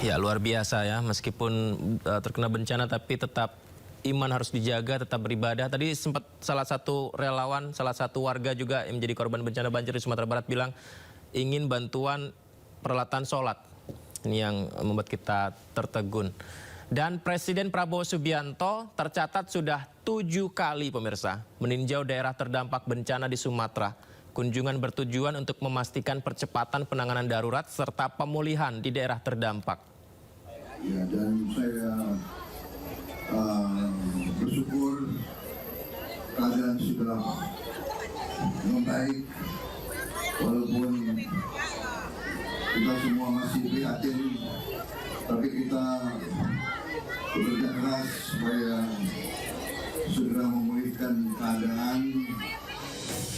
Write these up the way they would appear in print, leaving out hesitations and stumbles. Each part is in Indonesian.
Ya, luar biasa ya, meskipun terkena bencana tapi tetap iman harus dijaga, tetap beribadah. Tadi sempat salah satu relawan, salah satu warga juga yang menjadi korban bencana banjir di Sumatera Barat bilang ingin bantuan peralatan sholat. Ini yang membuat kita tertegun. Dan Presiden Prabowo Subianto tercatat sudah 7 kali pemirsa meninjau daerah terdampak bencana di Sumatera. Kunjungan bertujuan untuk memastikan percepatan penanganan darurat serta pemulihan di daerah terdampak. Ya, dan saya bersyukur keadaan sudah membaik, walaupun kita semua masih prihatin, tapi kita bekerja keras supaya segera memulihkan keadaan.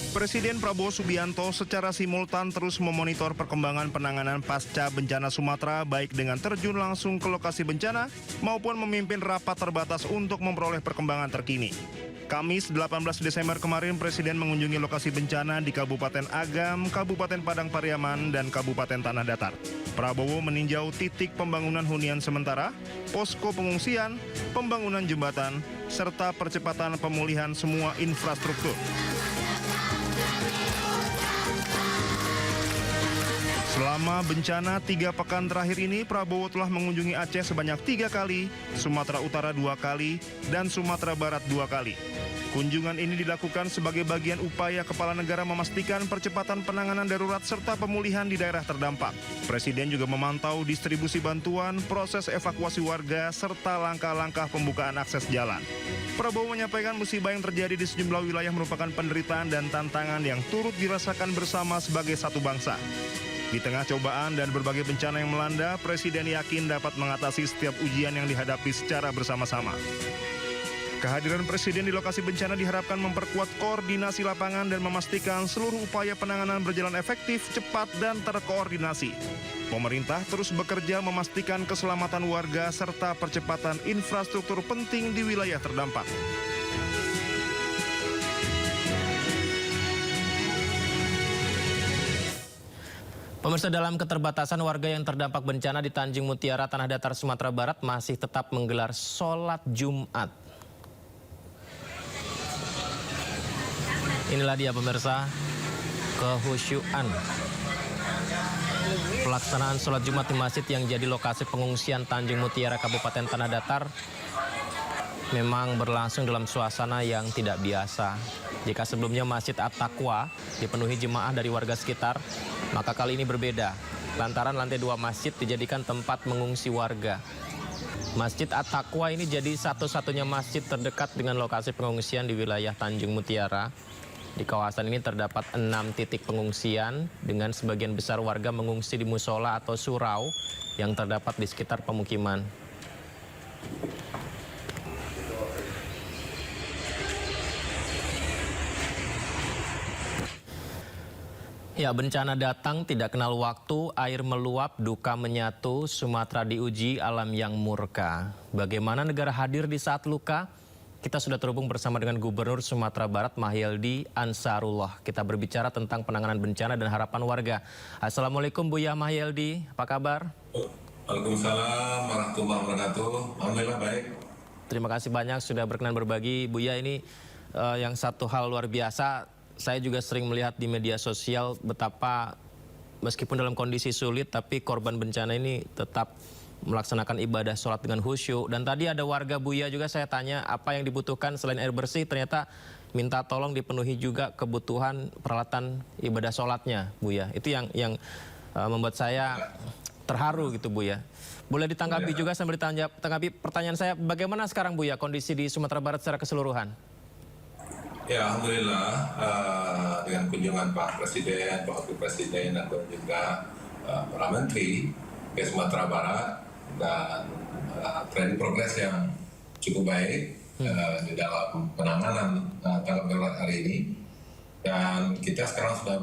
Presiden Prabowo Subianto secara simultan terus memonitor perkembangan penanganan pasca bencana Sumatera, baik dengan terjun langsung ke lokasi bencana maupun memimpin rapat terbatas untuk memperoleh perkembangan terkini. Kamis 18 Desember kemarin, Presiden mengunjungi lokasi bencana di Kabupaten Agam, Kabupaten Padang Pariaman, dan Kabupaten Tanah Datar. Prabowo meninjau titik pembangunan hunian sementara, posko pengungsian, pembangunan jembatan, serta percepatan pemulihan semua infrastruktur. Selama bencana 3 pekan terakhir ini, Prabowo telah mengunjungi Aceh sebanyak 3 kali, Sumatera Utara 2 kali, dan Sumatera Barat 2 kali. Kunjungan ini dilakukan sebagai bagian upaya Kepala Negara memastikan percepatan penanganan darurat serta pemulihan di daerah terdampak. Presiden juga memantau distribusi bantuan, proses evakuasi warga, serta langkah-langkah pembukaan akses jalan. Prabowo menyampaikan musibah yang terjadi di sejumlah wilayah merupakan penderitaan dan tantangan yang turut dirasakan bersama sebagai satu bangsa. Di tengah cobaan dan berbagai bencana yang melanda, Presiden yakin dapat mengatasi setiap ujian yang dihadapi secara bersama-sama. Kehadiran Presiden di lokasi bencana diharapkan memperkuat koordinasi lapangan dan memastikan seluruh upaya penanganan berjalan efektif, cepat, dan terkoordinasi. Pemerintah terus bekerja memastikan keselamatan warga serta percepatan infrastruktur penting di wilayah terdampak. Pemirsa, dalam keterbatasan warga yang terdampak bencana di Tanjung Mutiara, Tanah Datar, Sumatera Barat masih tetap menggelar sholat Jumat. Inilah dia pemirsa, kehusyuan pelaksanaan sholat Jumat di masjid yang jadi lokasi pengungsian Tanjung Mutiara, Kabupaten Tanah Datar memang berlangsung dalam suasana yang tidak biasa. Jika sebelumnya Masjid At-Taqwa dipenuhi jemaah dari warga sekitar, maka kali ini berbeda, lantaran lantai 2 masjid dijadikan tempat mengungsi warga. Masjid At-Taqwa ini jadi satu-satunya masjid terdekat dengan lokasi pengungsian di wilayah Tanjung Mutiara. Di kawasan ini terdapat 6 titik pengungsian dengan sebagian besar warga mengungsi di musola atau surau yang terdapat di sekitar pemukiman. Ya, bencana datang tidak kenal waktu, air meluap, duka menyatu, Sumatera diuji alam yang murka. Bagaimana negara hadir di saat luka? Kita sudah terhubung bersama dengan Gubernur Sumatera Barat Mahyeldi Ansarullah. Kita berbicara tentang penanganan bencana dan harapan warga. Assalamualaikum Buya Mahyeldi, apa kabar? Waalaikumsalam warahmatullahi wabarakatuh. Alhamdulillah baik. Terima kasih banyak sudah berkenan berbagi. Buya, ini yang satu hal luar biasa. Saya juga sering melihat di media sosial betapa meskipun dalam kondisi sulit tapi korban bencana ini tetap melaksanakan ibadah sholat dengan khusyuk. Dan tadi ada warga Buya juga saya tanya apa yang dibutuhkan selain air bersih, ternyata minta tolong dipenuhi juga kebutuhan peralatan ibadah sholatnya Buya. Itu yang membuat saya terharu gitu Buya. Boleh ditanggapi juga sambil ditanggapi pertanyaan saya, bagaimana sekarang Buya kondisi di Sumatera Barat secara keseluruhan? Ya, Alhamdulillah dengan kunjungan Pak Presiden, Pak Wakil Presiden, dan juga para Menteri ke Sumatera Barat dan tren progres yang cukup baik di dalam penanganan tanggap darurat hari ini. Dan kita sekarang sudah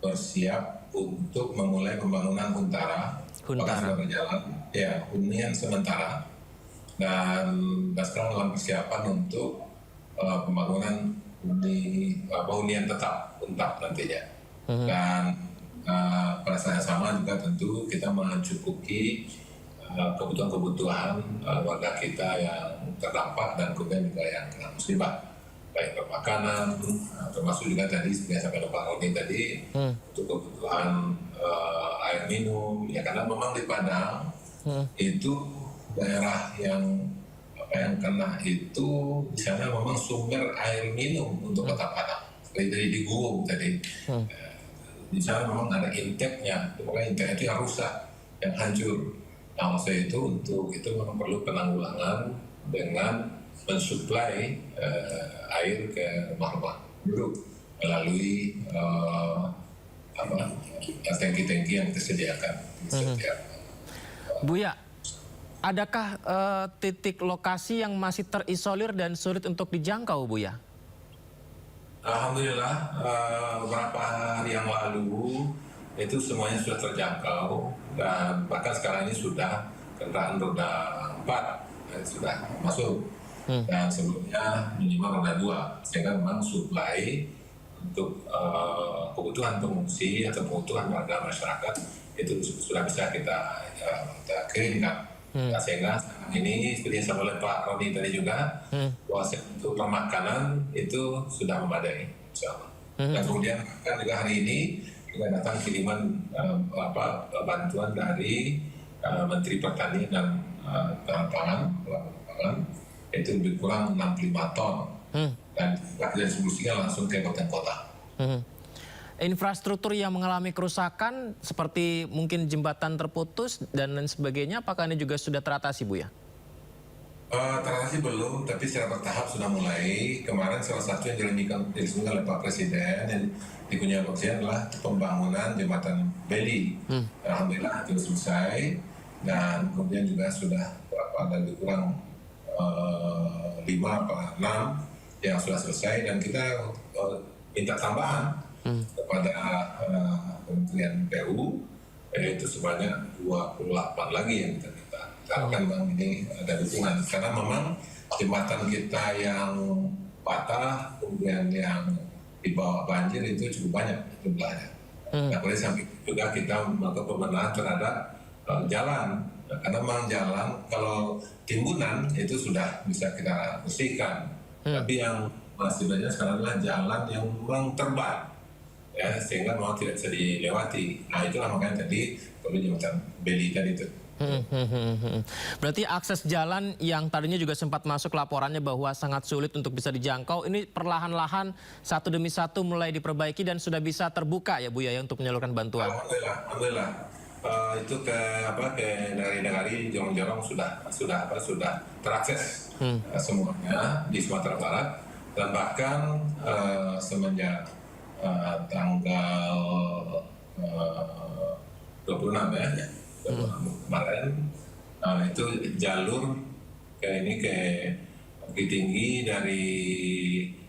bersiap untuk memulai pembangunan Huntara. Sudah berjalan, ya, hunian sementara. Dan sekarang dalam persiapan untuk pembangunan hunian tetap nantinya. Dan pada saat yang sama juga tentu kita mencukupi kebutuhan-kebutuhan warga kita yang terdampak dan kemudian juga yang kena musibah, baik makanan, termasuk juga tadi seperti sampai Pak Roni tadi untuk kebutuhan air minum, ya karena memang di Padang itu daerah yang kena itu di sana memang sumber air minum untuk Kota Padang, seperti di Guwung tadi. Di sana memang ada intake-nya, pokoknya intake itu yang rusak, yang hancur. Nah, maksudnya itu untuk itu memang perlu penanggulangan dengan mensuplai air ke rumah-rumah penduduk melalui tangki-tangki yang disediakan di setiap. Buya, adakah titik lokasi yang masih terisolir dan sulit untuk dijangkau, Buya? Alhamdulillah, beberapa hari yang lalu itu semuanya sudah terjangkau dan bahkan sekarang ini sudah kendaraan roda 4 sudah masuk dan sebelumnya minimal roda 2, sehingga memang suplai untuk kebutuhan pengungsi atau kebutuhan warga masyarakat itu sudah bisa kita kirimkan. Nah, sehingga ini seperti yang disampaikan oleh Pak Roni tadi juga, bahwa untuk pemakanan itu sudah memadai, insya Allah. Dan kemudian kan juga hari ini juga datang kiriman bantuan dari Menteri Pertanian dan Pangan, itu lebih kurang 65 ton, dan kita distribusikan langsung ke kota-kota. Infrastruktur yang mengalami kerusakan seperti mungkin jembatan terputus dan lain sebagainya, apakah ini juga sudah teratasi, Bu ya? Teratasi belum, tapi secara bertahap sudah mulai. Kemarin salah satu yang diresmikan oleh Pak Presiden yang dikunjungi Pak Presiden adalah pembangunan jembatan Beli. Alhamdulillah itu selesai, dan kemudian juga sudah ada lebih kurang 5 atau 6 yang sudah selesai, dan kita minta tambahan kepada Kementerian PU, yaitu sebanyak 28 lagi yang kita minta. Karena memang ini ada dukungan, karena memang jembatan kita yang patah, kemudian yang di bawah banjir itu cukup banyak jumlahnya. Nah, kemudian sampai juga kita melakukan pembenahan terhadap jalan, karena memang jalan kalau timbunan itu sudah bisa kita bersihkan, tapi yang masih banyak sekarang adalah jalan yang memang terbat, ya, sehingga memang tidak bisa dilewati. Nah, itulah makanya tadi perlu jembatan Beli tadi itu. Berarti akses jalan yang tadinya juga sempat masuk laporannya bahwa sangat sulit untuk bisa dijangkau, ini perlahan-lahan satu demi satu mulai diperbaiki dan sudah bisa terbuka ya, Bu ya, untuk menyalurkan bantuan. Alhamdulillah. Itu ke negari-negari jorong-jorong sudah terakses semuanya di Sumatera Barat, dan bahkan semenjak tanggal 26 ya. Kemarin itu jalur ke Bukit Tinggi dari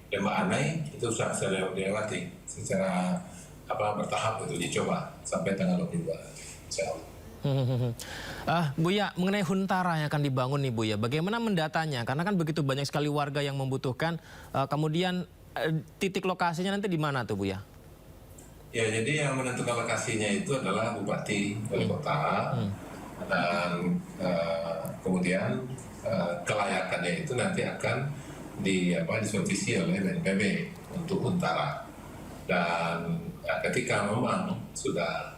Lembah Anai itu sudah bisa dilewati secara bertahap, itu dicoba sampai tanggal 22, insya Allah. Bu ya, mengenai Huntara yang akan dibangun nih Bu ya, bagaimana mendatanya? Karena kan begitu banyak sekali warga yang membutuhkan, kemudian titik lokasinya nanti di mana tuh Bu ya? Ya, jadi yang menentukan lokasinya itu adalah Bupati Wali Kota, dan kemudian kelayakannya itu nanti akan disuavisi oleh BNPB untuk Huntara. Dan ketika memang sudah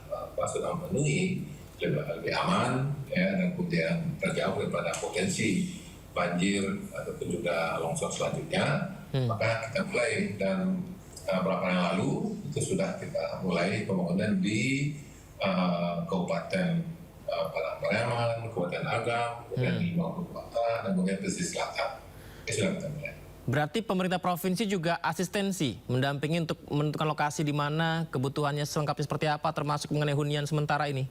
memenuhi lebih aman, ya, dan kemudian terjauh daripada potensi banjir ataupun juga longsor selanjutnya, maka kita mulai. Dan beberapa yang lalu itu sudah kita mulai pembangunan di Kabupaten Pariaman, Kabupaten Agam, kemudian di Maluku Kota, dan kemudian pesisir selatan. Itu sudah kita mulai. Berarti pemerintah provinsi juga asistensi mendampingi untuk menentukan lokasi di mana, kebutuhannya selengkapnya seperti apa, termasuk mengenai hunian sementara ini?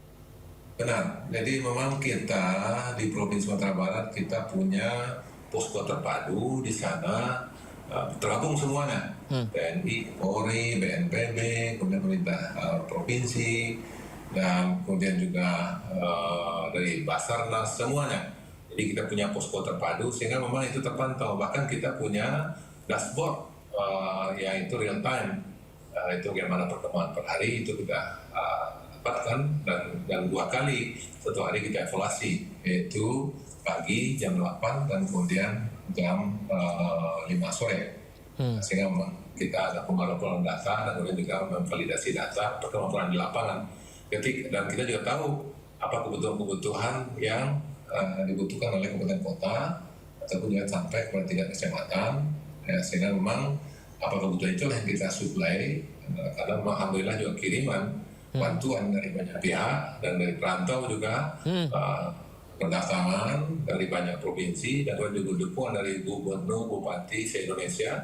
Benar. Jadi memang kita di Provinsi Sumatera Barat kita punya posko terpadu di sana. Tergabung semuanya, TNI, Polri, BNPB, kemudian pemerintah provinsi, dan kemudian juga dari Basarnas, semuanya. Jadi kita punya posko terpadu sehingga memang itu terpantau. Bahkan kita punya dashboard, yaitu real time, itu bagaimana perkembangan per hari itu kita dapatkan, dan dan 2 kali satu hari kita evaluasi, yaitu pagi jam 8 dan kemudian jam 5 sore. Sehingga kita ada pembaruan data dan kemudian juga memvalidasi data perkembangan di lapangan. Dan kita juga tahu apa kebutuhan-kebutuhan yang dibutuhkan oleh kabupaten kota ataupun juga sampai kepada tingkat kecamatan, ya, sehingga memang apa kebutuhan itu yang kita suplai, karena alhamdulillah juga kiriman bantuan dari banyak pihak dan dari perantau juga berdatangan dari banyak provinsi dan juga dukungan dari gubernur, bupati se-Indonesia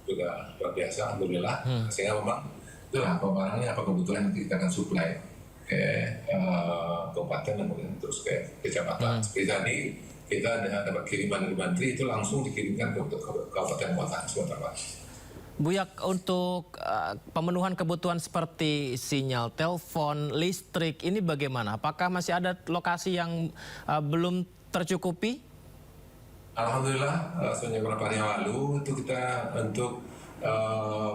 juga luar biasa alhamdulillah. Sehingga memang itulah barangnya apa kebutuhan yang kita akan suplai ke kabupaten dan kemudian terus ke kecamatan. Seperti tadi kita dapat kiriman dari Mantri itu langsung dikirimkan ke kabupaten kota Sumatera Barat. Buyak, untuk pemenuhan kebutuhan seperti sinyal telepon, listrik, ini bagaimana? Apakah masih ada lokasi yang belum tercukupi? Alhamdulillah, sebenarnya beberapa hari yang lalu itu kita untuk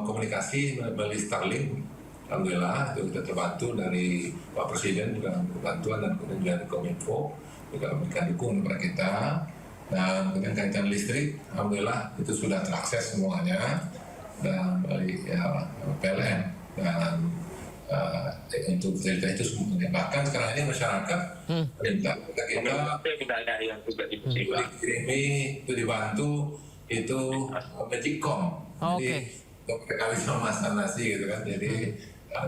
komunikasi melalui Starlink. Alhamdulillah itu kita terbantu dari Pak Presiden juga bantuan dan kemudian juga dari Kominfo juga memberikan dukungan kepada kita. Dan kemudian kaitan listrik, alhamdulillah itu sudah terakses semuanya dan dari PLN dan untuk cerita itu semuanya. Bahkan sekarang ini masyarakat minta kita dikirimi itu dibantu itu Magicom. Jadi kali sama Mas Nasi gitu kan. Jadi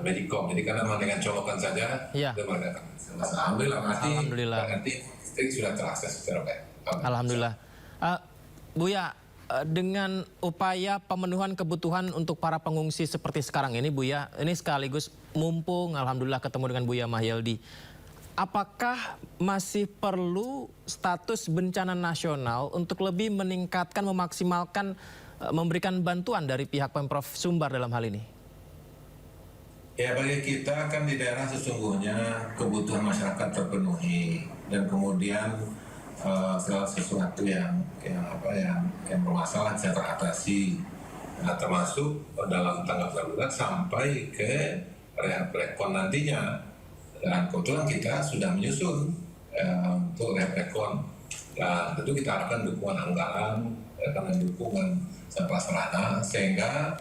Magicom. Jadi karena memang dengan colokan saja itu mereka alhamdulillah nanti listrik sudah terakses secara baik. Alhamdulillah. Buya, dengan upaya pemenuhan kebutuhan untuk para pengungsi seperti sekarang ini, Buya, ini sekaligus mumpung alhamdulillah ketemu dengan Buya Mahyildi. Apakah masih perlu status bencana nasional untuk lebih meningkatkan, memaksimalkan, memberikan bantuan dari pihak Pemprov Sumbar dalam hal ini? Ya, bagi kita kan di daerah sesungguhnya kebutuhan masyarakat terpenuhi dan kemudian segala sesuatu yang bermasalah bisa teratasi, termasuk dalam tanggap darurat sampai ke rehab rekon nantinya. Dan kebetulan kita sudah menyusun untuk rehab rekon. Dan tentu kita harapkan dukungan anggaran dan dukungan prasarana sehingga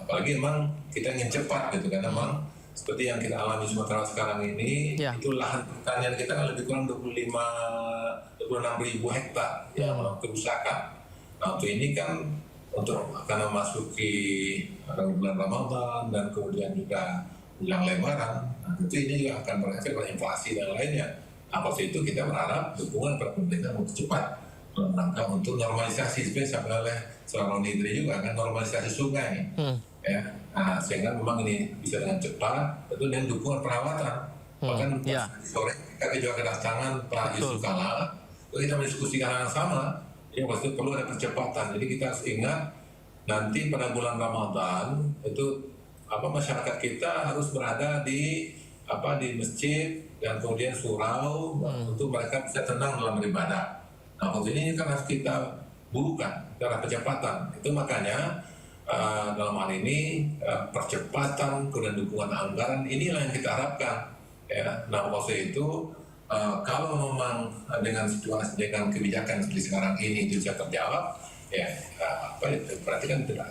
apalagi memang kita ingin cepat gitu kan, memang seperti yang kita alami Sumatera sekarang ini, itu lahan pertanian kita kan lebih kurang 26.000 hektar yang kerusakan. Nah, untuk ini kan untuk akan memasuki bulan Ramadan dan kemudian juga menjelang Lebaran, nah, tentu ini juga akan berefek pada inflasi dan lainnya. Apa itu kita berharap dukungan pada pemerintah untuk cepat dalam rangka untuk normalisasi, seperti sampai oleh seorang Nidri juga kan, normalisasi sungai. Ya, nah, sehingga memang ini bisa dengan cepat, tentu dengan dukungan perawatan. Bahkan sore kita juga kedatangan Pak Yusuf Kala, kita mendiskusikan hal yang sama. Yang pasti perlu ada percepatan. Jadi kita harus ingat nanti pada bulan Ramadan itu masyarakat kita harus berada di masjid dan kemudian surau untuk mereka bisa tenang dalam beribadah. Nah, waktu ini kan harus kita burukan secara percepatan. Itu makanya dalam hal ini percepatan kemudian dukungan anggaran inilah yang kita harapkan. Ya, nah waktu itu kalau memang dengan situasi dengan kebijakan seperti sekarang ini itu bisa terjawab, ya berarti kan tidak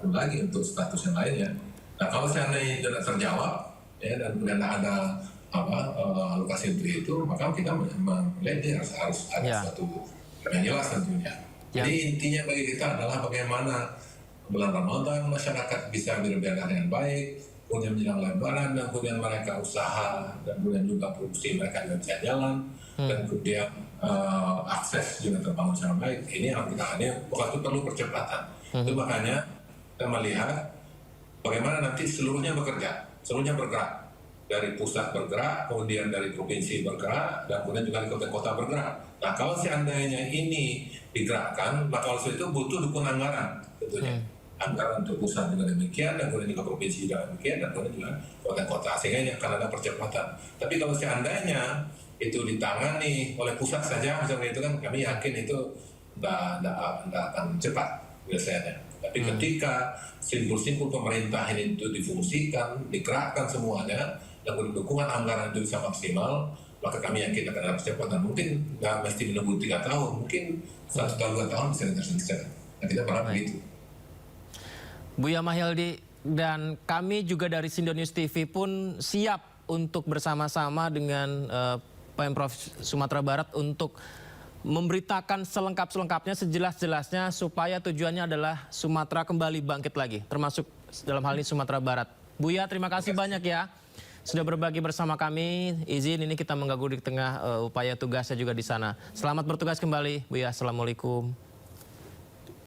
perlu lagi untuk status yang lainnya. Nah kalau seandainya tidak terjawab, ya dan kemudian ada alokasi untuk itu, maka kita melihat harus ada suatu yang jelas tentunya. Jadi intinya bagi kita adalah bagaimana bulan Ramadan masyarakat bisa beribadah dengan baik, kemudian menjelang Lebaran dan kemudian mereka usaha dan kemudian juga produksi mereka juga bisa jalan dan kemudian akses juga terbangun secara baik. Ini yang kita waktu perlu percepatan. Itu makanya kita melihat bagaimana nanti seluruhnya bekerja, seluruhnya bergerak. Dari pusat bergerak, kemudian dari provinsi bergerak, dan kemudian juga dari kota-kota bergerak. Nah, kalau seandainya ini digerakkan, maka kalau itu butuh dukungan anggaran, tentunya. Anggaran untuk pusat juga demikian, dan kemudian juga provinsi juga demikian, dan kemudian juga kota-kota. Sehingga ini akan ada percepatan. Tapi kalau seandainya itu ditangani oleh pusat saja, misalnya itu kan kami yakin itu tidak akan cepat biasanya. Tapi ketika simpul-simpul pemerintah ini itu difungsikan, digerakkan semuanya, dan dukungan anggaran itu bisa maksimal, maka kami yakin akan ada percepatan. Mungkin nggak mesti menunggu 3 tahun, mungkin 1 tahun 2 tahun bisa terselesaikan. Nah, kita berharap begitu. Buya Mahyildi, dan kami juga dari Sindo News TV pun siap untuk bersama-sama dengan Pemprov Sumatera Barat untuk memberitakan selengkap-selengkapnya, sejelas-jelasnya supaya tujuannya adalah Sumatera kembali bangkit lagi, termasuk dalam hal ini Sumatera Barat. Buya, terima kasih banyak ya sudah berbagi bersama kami. Izin ini kita mengganggu di tengah upaya tugasnya juga di sana. Selamat bertugas kembali, Buya. Assalamualaikum.